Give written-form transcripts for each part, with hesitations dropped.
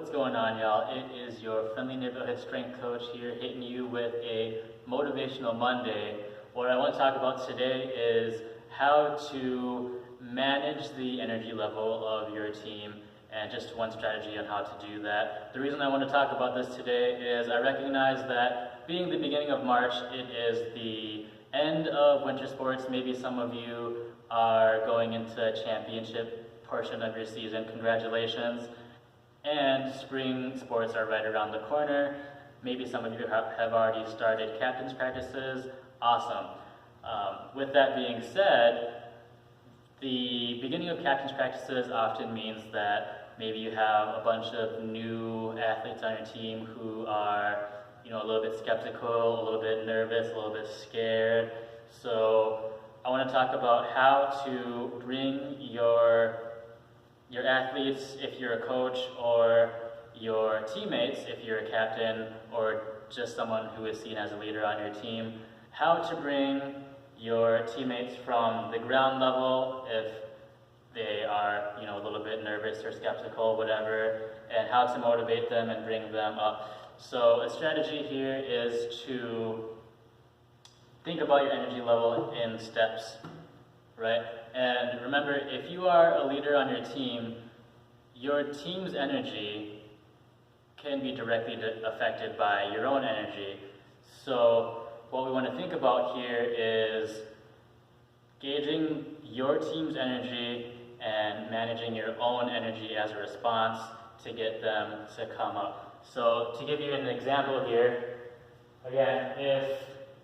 What's going on, y'all? It is your friendly neighborhood strength coach here, hitting you with a motivational Monday. What I want to talk about today is how to manage the energy level of your team, and just one strategy on how to do that. The reason I want to talk about this today is I recognize that being the beginning of March, it is the end of winter sports. Maybe some of you are going into a championship portion of your season. Congratulations. And spring sports are right around the corner. Maybe some of you have already started captain's practices. Awesome. With that being said, the beginning of captain's practices often means that maybe you have a bunch of new athletes on your team who are, a little bit skeptical, a little bit nervous, a little bit scared. So I want to talk about how to bring your athletes, if you're a coach, or your teammates, if you're a captain, or just someone who is seen as a leader on your team, how to bring your teammates from the ground level, if they are, a little bit nervous or skeptical, whatever, and how to motivate them and bring them up. So a strategy here is to think about your energy level in steps, right? And remember, if you are a leader on your team's energy can be directly affected by your own energy. So what we want to think about here is gauging your team's energy and managing your own energy as a response to get them to come up. So to give you an example here, again, if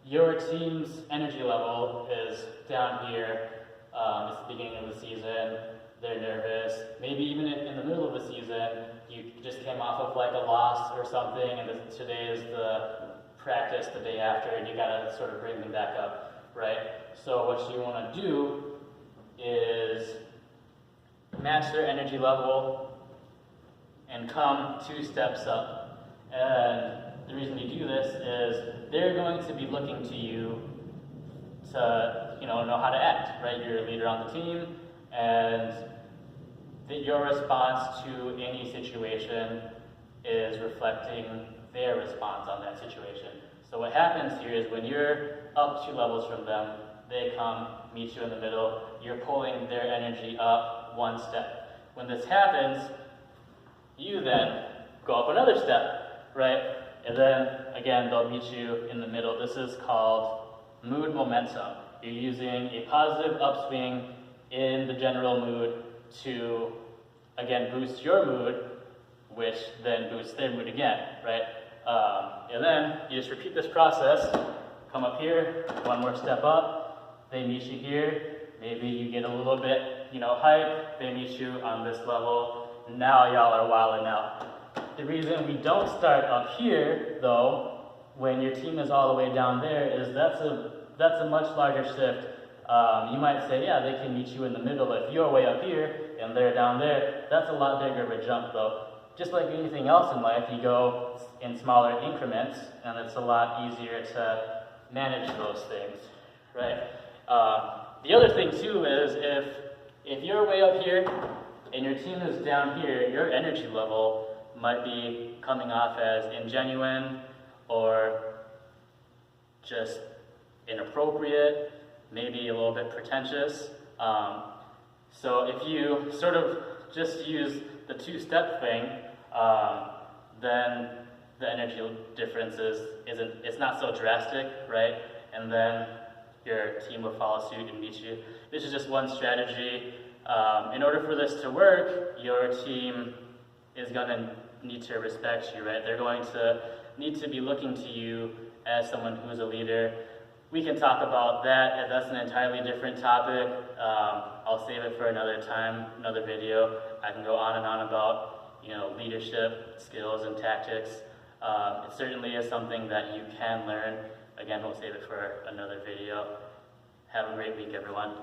your team's energy level is down here, it's the beginning of the season, they're nervous, maybe even in the middle of the season, you just came off of like a loss or something, and today is the practice the day after, and you gotta sort of bring them back up, right? So what you wanna do is match their energy level and come 2 steps up. And the reason you do this is they're going to be looking to you to know how to act, right? You're a leader on the team, and your response to any situation is reflecting their response on that situation. So what happens here is when you're up 2 levels from them, they come, meet you in the middle, you're pulling their energy up 1 step. When this happens, you then go up another step, right? And then, again, they'll meet you in the middle. This is called mood momentum. You're using a positive upswing in the general mood to, again, boost your mood, which then boosts their mood again, right? And then you just repeat this process. Come up here, 1 more step up. They meet you here. Maybe you get a little bit, hype. They meet you on this level. Now y'all are wilding out. The reason we don't start up here, though, when your team is all the way down there, is that's a much larger shift. You might say, yeah, they can meet you in the middle. If you're way up here and they're down there, that's a lot bigger of a jump, though. Just like anything else in life, you go in smaller increments, and it's a lot easier to manage those things, right? The other thing, too, is if you're way up here and your team is down here, your energy level might be coming off as ingenuine or just inappropriate, maybe a little bit pretentious. So if you sort of just use the 2-step thing, then the energy difference it's not so drastic, right? And then your team will follow suit and meet you. This is just one strategy. In order for this to work, your team is going to need to respect you, right? They're going to need to be looking to you as someone who's a leader. We can talk about that, and that's an entirely different topic. I'll save it for another time, another video. I can go on and on about, leadership skills and tactics. It certainly is something that you can learn. Again, we'll save it for another video. Have a great week, everyone.